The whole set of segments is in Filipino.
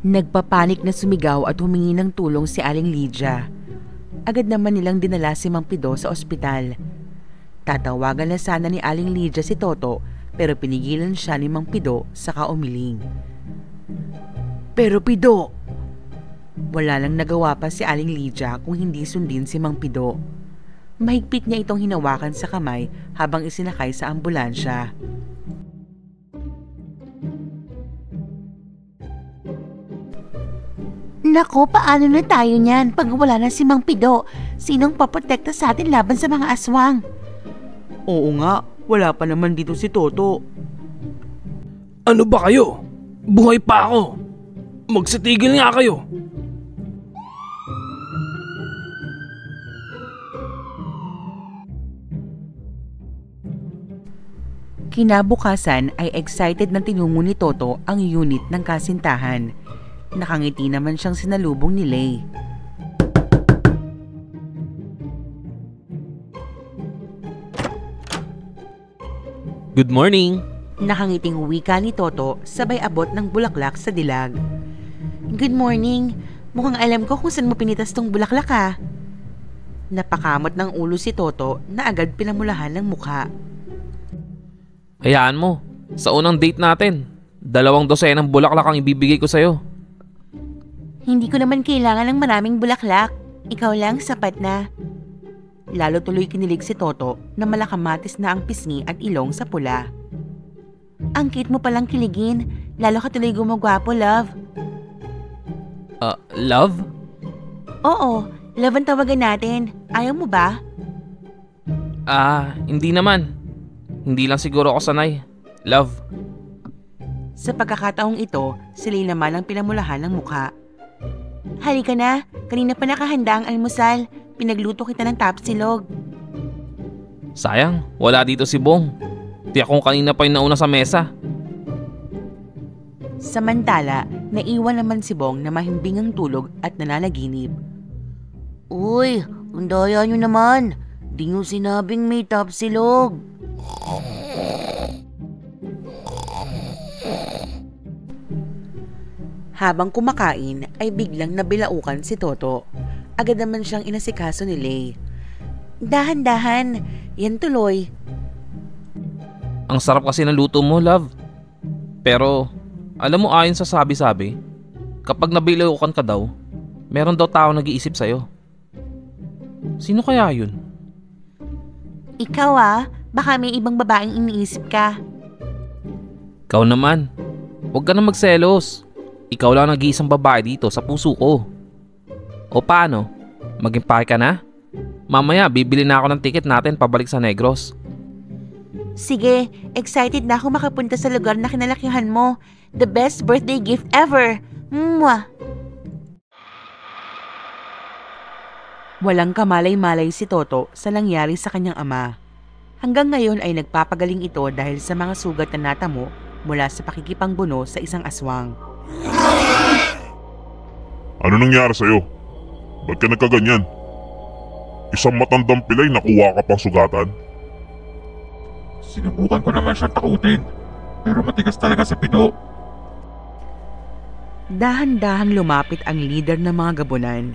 Nagpapanik na sumigaw at humingi ng tulong si Aling Lydia. Agad naman nilang dinala si Mang Pido sa ospital. Tatawagan na sana ni Aling Lydia si Toto pero pinigilan siya ni Mang Pido saka umiling. Pero Pido! Wala lang nagawa pa si Aling Lydia kung hindi sundin si Mang Pido. Mahigpit niya itong hinawakan sa kamay habang isinakay sa ambulansya. Nako, paano na tayo niyan pag wala na si Mang Pido? Sinong paprotekta sa atin laban sa mga aswang? Oo nga, wala pa naman dito si Toto. Ano ba kayo? Buhay pa ako! Magsitigil nga kayo! Kinabukasan ay excited na tinungo ni Toto ang unit ng kasintahan. Nakangiti naman siyang sinalubong ni Lay. Good morning! Nakangiting wika ni Toto sabay abot ng bulaklak sa dilag. Good morning. Mukhang alam ko kung saan mo pinitas tong bulaklak ha. Napakamot ng ulo si Toto na agad pinamulahan ng mukha. Hayaan mo, sa unang date natin, 2 dosenang bulaklak ang ibibigay ko sa'yo. Hindi ko naman kailangan ng maraming bulaklak. Ikaw lang sapat na. Lalo tuloy kinilig si Toto na malakamatis na ang pisngi at ilong sa pula. Ang cute mo palang kiligin. Lalo ka tuloy gumagwapo, love. Love? Oo, love ang tawagan natin. Ayaw mo ba? Hindi naman. Hindi lang siguro ako sanay. Love. Sa pagkakataong ito, si Lay naman ang pinamulahan ng mukha. Halika na, kanina pa nakahanda ang almusal. Pinagluto kita ng tapsilog. Sayang, wala dito si Bong. Tiyak kung kanina pa yung nauna sa mesa. Samantala, naiwan naman si Bong na mahimbingang tulog at nananaginip. Uy, ang daya nyo naman. Di nyo sinabing may tapsilog. Habang kumakain ay biglang nabilaukan si Toto. Agad naman siyang inasikaso ni Lay. Dahan-dahan, yan tuloy. Ang sarap kasi ng luto mo, love. Pero, alam mo ayon sa sabi-sabi, kapag nabilaukan ka daw, meron daw tao nag-iisip sa'yo. Sino kaya yun? Ikaw baka may ibang babaeng iniisip ka. Ikaw naman, huwag ka na magselos. Ikaw lang nag-iisang babae dito sa puso ko. O paano? Mag-impake ka na? Mamaya bibili na ako ng ticket natin pabalik sa Negros. Sige, excited na ako makapunta sa lugar na kinalakihan mo. The best birthday gift ever. Mwah! Walang kamalay-malay si Toto sa nangyari sa kanyang ama. Hanggang ngayon ay nagpapagaling ito dahil sa mga sugat na natamo mula sa pakikipangbuno sa isang aswang. Ano nangyari sa'yo? Ba't ka nagkaganyan? Isang matandang pilay nakuha ka pang sugatan? Sinubukan ko naman siyang takutin, pero matigas talaga sa Pido. Dahan-dahang lumapit ang leader ng mga gabunan.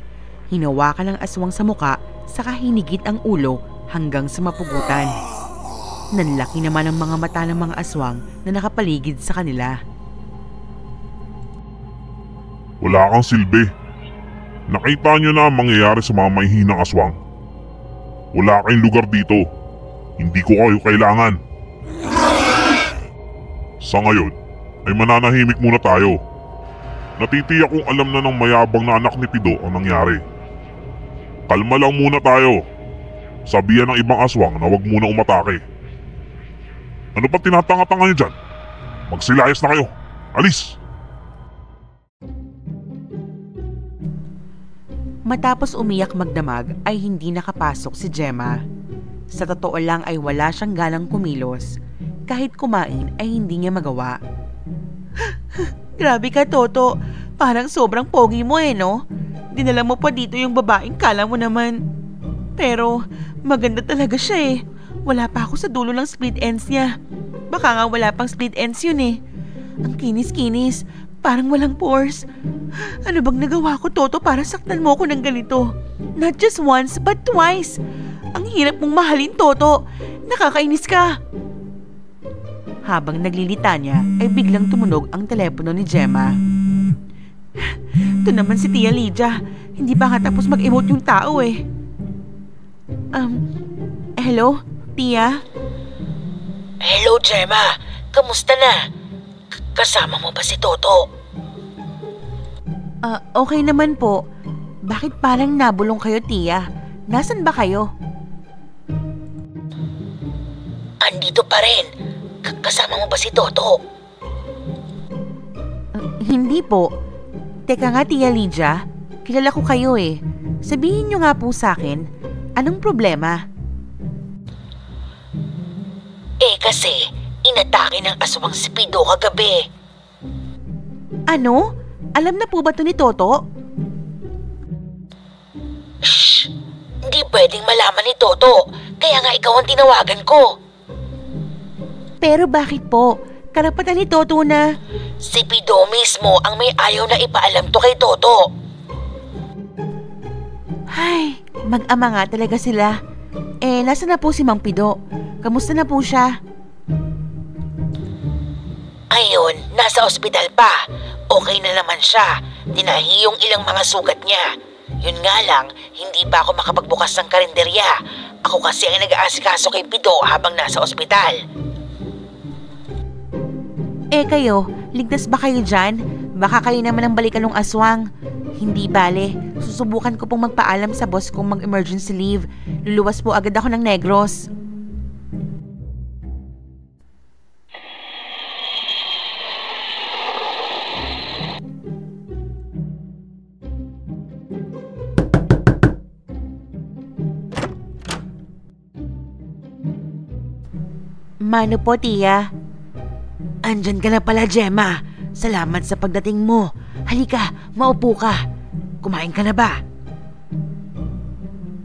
Hinawakan ang aswang sa muka, saka hinigit ang ulo hanggang sa mapugutan. Nanlaki naman ang mga mata ng mga aswang na nakapaligid sa kanila. Wala kang silbi. Nakita niyo na ang mangyayari sa mga mahihinang aswang. Wala kayong lugar dito. Hindi ko kayo kailangan. Sa ngayon, ay mananahimik muna tayo. Natitiyak kong alam na ng mayabang na anak ni Pido ang nangyari. Kalma lang muna tayo. Sabihan ng ibang aswang na huwag muna umatake. Ano pa tinatanga-tanga niyo dyan? Magsilayas na kayo. Alis! Matapos umiyak magdamag ay hindi nakapasok si Gemma. Sa totoo lang ay wala siyang ganang kumilos. Kahit kumain ay hindi niya magawa. Grabe ka, Toto. Parang sobrang pogi mo no? Dinala mo pa dito yung babaeng kala mo naman. Pero maganda talaga siya Wala pa ako sa dulo ng split ends niya. Baka nga wala pang split ends yun Ang kinis-kinis. Parang walang pores. Ano bang nagawa ko, Toto, para saktan mo ko ng ganito? Not just once, but twice. Ang hirap mong mahalin, Toto. Nakakainis ka. Habang naglilita niya, ay biglang tumunog ang telepono ni Gemma. Ito naman si Tia Lydia. Hindi pa nga tapos mag-emote yung tao eh. Hello, Tia? Hello, Gemma. Kamusta na? Kasama mo ba si Toto? Okay naman po. Bakit parang nabulong kayo, Tia? Nasaan ba kayo? Andito pa rin. Kasama mo ba si Toto? Hindi po. Teka nga, Tia Lydia. Kilala ko kayo eh. Sabihin niyo nga po sa akin, anong problema? Kasi inatake ng aswang si Pido kagabi. Ano? Alam na po ba to ni Toto? Shh! Hindi pwedeng malaman ni Toto. Kaya nga ikaw ang tinawagan ko. Pero bakit po? Karapatan ni Toto na... Si Pido mismo ang may ayaw na ipaalam to kay Toto. Ay, mag-ama nga talaga sila. Nasa na po si Mang Pido? Kamusta na po siya? Ayun, nasa ospital pa. Okay na naman siya. Tinahi yung ilang mga sugat niya. Yun nga lang, hindi pa ako makapagbukas ng karinderya. Ako kasi ang nag-aasikaso kay Pido habang nasa ospital. Kayo, ligtas ba kayo dyan? Baka kayo naman ang balikan ng aswang. Hindi bale, susubukan ko pong magpaalam sa boss kong mag-emergency leave. Luluwas po agad ako ng Negros. Mano po, Tia? Andyan ka na pala, Gemma. Salamat sa pagdating mo. Halika, maupo ka. Kumain ka na ba?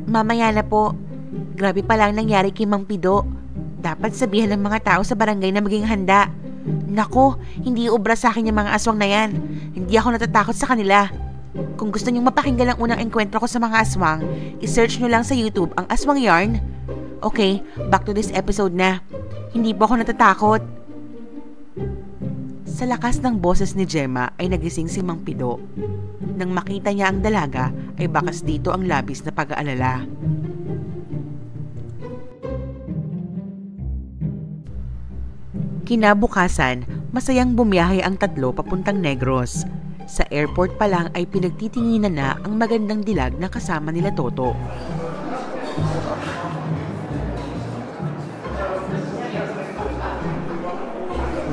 Mamaya na po. Grabe pala ang nangyari kay Mang Pido. Dapat sabihan ng mga tao sa barangay na maging handa. Nako, hindi ubra sa akin yung mga aswang na yan. Hindi ako natatakot sa kanila. Kung gusto niyong mapakinggan ang unang enkwentro ko sa mga aswang, isearch nyo lang sa YouTube ang Aswang Yarn. Okay, back to this episode na. Hindi po ako natatakot. Sa lakas ng boses ni Gemma ay nagising si Mang Pido. Nang makita niya ang dalaga ay bakas dito ang labis na pag-aalala. Kinabukasan, masayang bumiyahe ang tatlo papuntang Negros. Sa airport pa lang ay pinagtitinginan na ang magandang dilag na kasama nila Toto.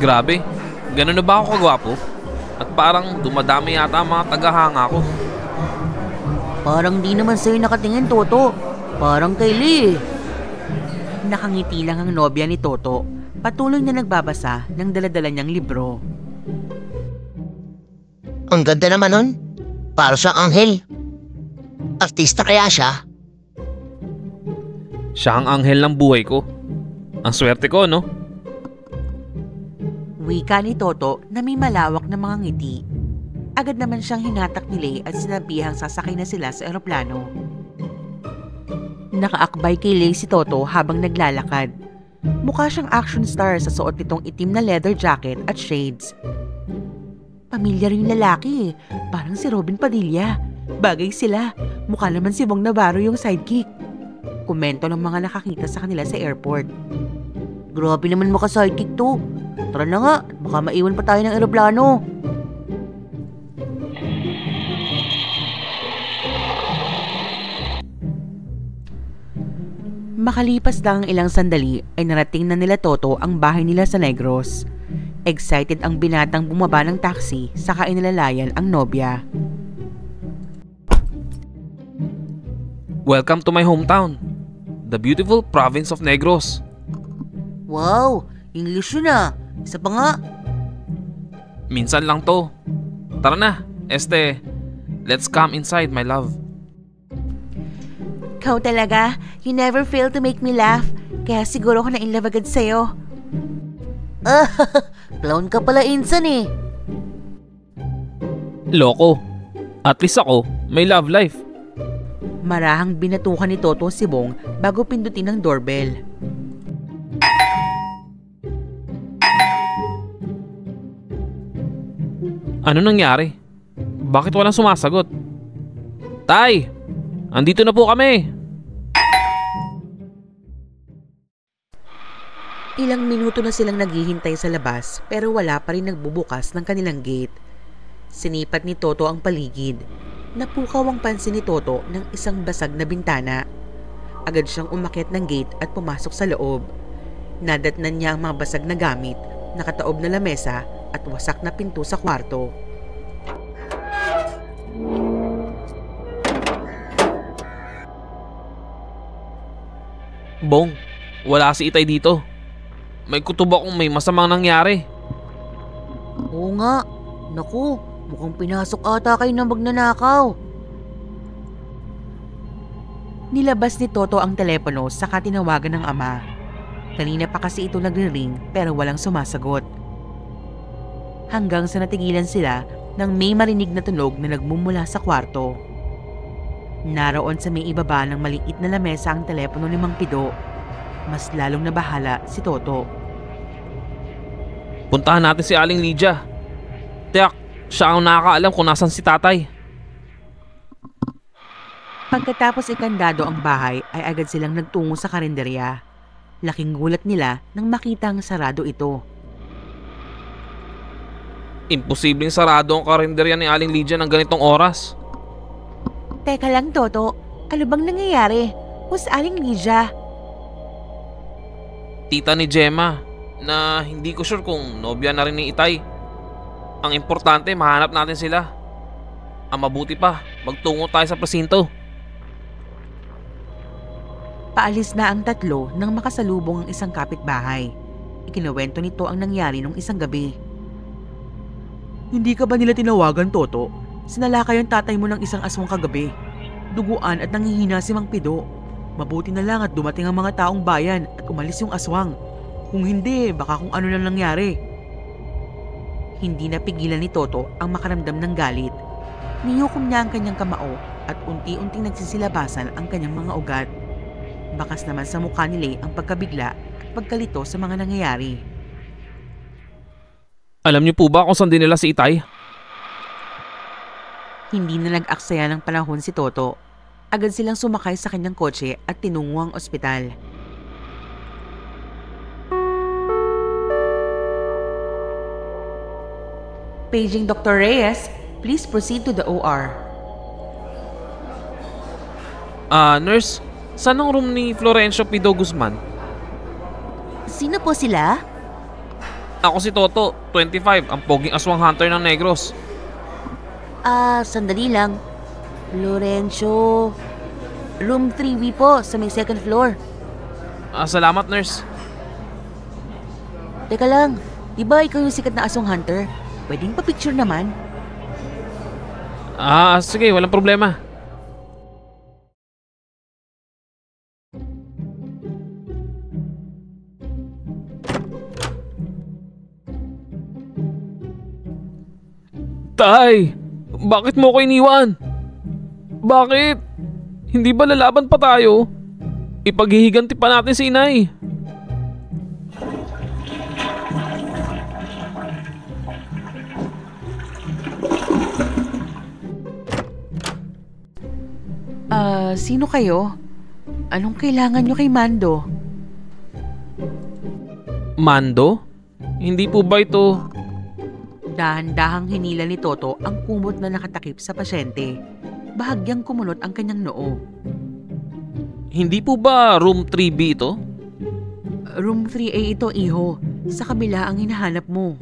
Grabe, ganun na ba ako kagwapo? At parang dumadami yata ang mga tagahanga ko. Parang di naman sa'yo nakatingin, Toto. Parang kay Lee. Nakangiti lang ang nobya ni Toto. Patuloy na nagbabasa ng daladala niyang libro. Ang ganda naman nun. Para sa anghel. Artista kaya siya? Siya ang anghel ng buhay ko. Ang swerte ko, no? Wika ni Toto na may malawak na mga ngiti. Agad naman siyang hinatak ni Lei at sinabihang sasakay na sila sa eroplano. Nakaakbay kay Lei si Toto habang naglalakad. Mukha siyang action star sa suot nitong itim na leather jacket at shades. Pamilyar yung lalaki, parang si Robin Padilla. Bagay sila, mukha naman si Bong Navarro yung sidekick. Komento ng mga nakakita sa kanila sa airport. Grabe naman maka-sidekick to. Tara na nga, baka maiwan pa tayo ng eroplano. Makalipas lang ang ilang sandali ay narating na nila Toto ang bahay nila sa Negros. Excited ang binatang bumaba ng taxi saka inilalayan ang nobya. Welcome to my hometown, the beautiful province of Negros. Wow, English yun ah. Isa pa nga. Minsan lang to. Tara na, let's come inside, my love. Ikaw talaga, you never fail to make me laugh. Kaya siguro ako na in love agad sa'yo. Clown ka pala, Insan eh. Loko. At least ako, may love life. Marahang binatukan ni Toto si Bong bago pindutin ang doorbell. Ano nangyari? Bakit walang sumasagot? Tay! Andito na po kami! Ilang minuto na silang naghihintay sa labas pero wala pa rin nagbubukas ng kanilang gate. Sinipat ni Toto ang paligid. Napukaw ang pansin ni Toto ng isang basag na bintana. Agad siyang umakyat ng gate at pumasok sa loob. Nadatnan niya ang mga basag na gamit, nakataob na lamesa at wasak na pinto sa kwarto. Bong, wala si Itay dito. May kutob akong may masamang nangyari. Oo nga. Naku, mukhang pinasok ata kayo ng magnanakaw. Nilabas ni Toto ang telepono saka tinawagan ng ama. Kanina pa kasi ito nagre-ring pero walang sumasagot. Hanggang sa natigilan sila nang may marinig na tunog na nagmumula sa kwarto. Naroon sa may ibaba ng maliit na lamesa ang telepono ni Mang Pido. Mas lalong nabahala si Toto. Puntahan natin si Aling Lydia. Tiyak, siya ang nakakaalam kung nasan si tatay. Pagkatapos ikandado ang bahay ay agad silang nagtungo sa karinderya. Laking gulat nila nang makita ang sarado ito. Imposibleng sarado ang karinderya ni Aling Lydia ng ganitong oras. Teka lang, Toto. Ano bang nangyayari? Who's Aling Lydia? Tita ni Gemma, na hindi ko sure kung nobya na rin ni Itay. Ang importante, mahanap natin sila. Ang mabuti pa, magtungo tayo sa presinto. Paalis na ang tatlo nang makasalubong ang isang kapitbahay. Ikinuwento nito ang nangyari nung isang gabi. Hindi ka ba nila tinawagan, Toto? Sinalakay ang tatay mo ng isang aswang kagabi. Duguan at nangihina si Mang Pido. Mabuti na lang at dumating ang mga taong bayan at umalis yung aswang. Kung hindi, baka kung ano na nangyari. Hindi napigilan ni Toto ang makaramdam ng galit. Niyukom niya ang kanyang kamao at unti-unting nagsisilabasan ang kanyang mga ugat. Bakas naman sa mukha ni Lay ang pagkabigla at pagkalito sa mga nangyayari. Alam niyo po ba kung saan dinala si Itay? Hindi na nag-aksaya ng panahon si Toto. Agad silang sumakay sa kanyang kotse at tinungo ang ospital. Paging Dr. Reyes, please proceed to the OR. Nurse, saan ang room ni Florencio Pido Guzman? Sino po sila? Ako si Toto, 25, ang poging aswang hunter ng Negros. Sandali lang. Lorenzo. Room 3B po sa may second floor. Salamat, nurse. Teka lang, di ba ikaw yung sikat na aswang hunter? Pwedeng pa-picture naman. Sige, walang problema. Tay! Bakit mo ko iniwan? Bakit? Hindi ba lalaban pa tayo? Ipaghihiganti pa natin si Inay. Sino kayo? Anong kailangan nyo kay Mando? Mando? Hindi po ba ito... Dahan-dahang hinila ni Toto ang kumot na nakatakip sa pasyente. Bahagyang kumunot ang kanyang noo. Hindi po ba room 3B ito? Room 3A ito, iho. Sa kabila ang hinahanap mo.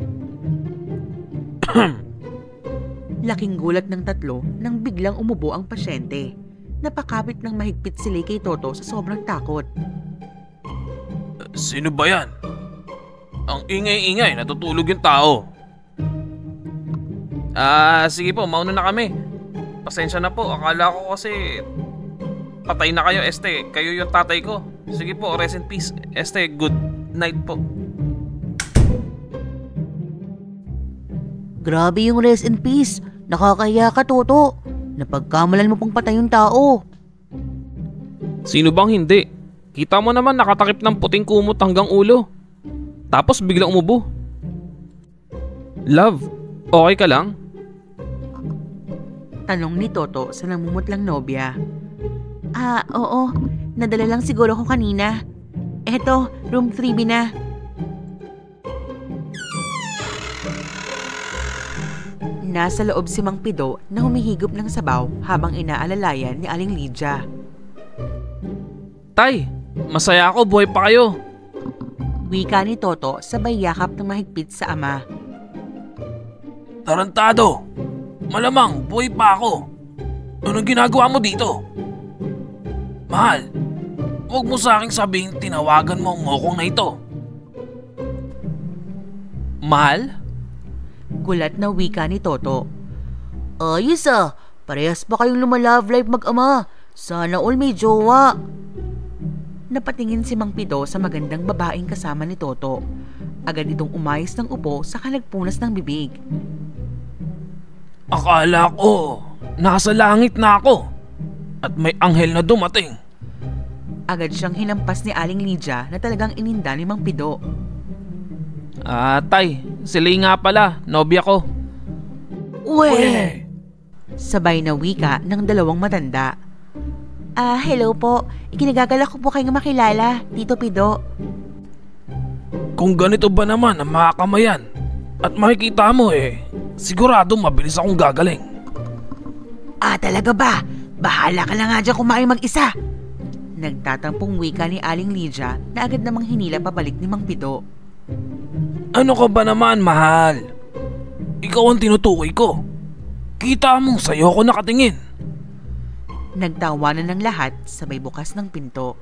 Laking gulat ng tatlo nang biglang umubo ang pasyente. Napakapit ng mahigpit sila kay Toto sa sobrang takot. Sino ba yan? Ang ingay-ingay, natutulog yung tao. Sige po, mauna na kami. Pasensya na po, akala ko kasi patay na kayo, kayo yung tatay ko. Sige po, rest in peace. Good night po. Grabe yung rest in peace. Nakakahiya ka, Toto. Napagkamalan mo pang patay yung tao. Sino bang hindi? Kita mo naman nakatakip ng puting kumot hanggang ulo. Tapos biglang umubo. Love, okay ka lang? Tanong ni Toto sa namumutlang nobya. Oo. Nadala lang siguro ko kanina. Eto, room 3B na. Nasa loob si Mang Pido na humihigop ng sabaw habang inaalalayan ni Aling Lydia. Tay, masaya ako, buhay pa kayo. Wika ni Toto sabay yakap ng mahigpit sa ama. Tarantado, malamang buhay pa ako. Anong ginagawa mo dito? Mahal, huwag mo sa aking sabihin tinawagan mo ang ngokong na ito. Mahal? Gulat na wika ni Toto. Ayos parehas pa kayong lumalove life mag-ama. Sana all may jowa. Napatingin si Mang Pido sa magandang babaeng kasama ni Toto. Agad itong umayos ng upo sa kalagpunas ng bibig. Akala ko, nasa langit na ako. At may anghel na dumating. Agad siyang hinampas ni Aling Lydia na talagang ininda ni Mang Pido. Tay, sila nga pala, nobya ko. Uwe! Sabay na wika ng dalawang matanda. Hello po. Ikinagagalak ko po kayong makilala, Tito Pido. Kung ganito ba naman ang mga kamayan at makikita mo sigurado mabilis akong gagaling. Talaga ba? Bahala ka na nga dyan kumain mag-isa. Nagtatampong wika ni Aling Lydia na agad namang hinila pabalik ni Mang Pido. Ano ka ba naman, mahal? Ikaw ang tinutukoy ko. Kita mo, sa'yo ako nakatingin. Nagtawanan ng lahat sabay bukas ng pinto.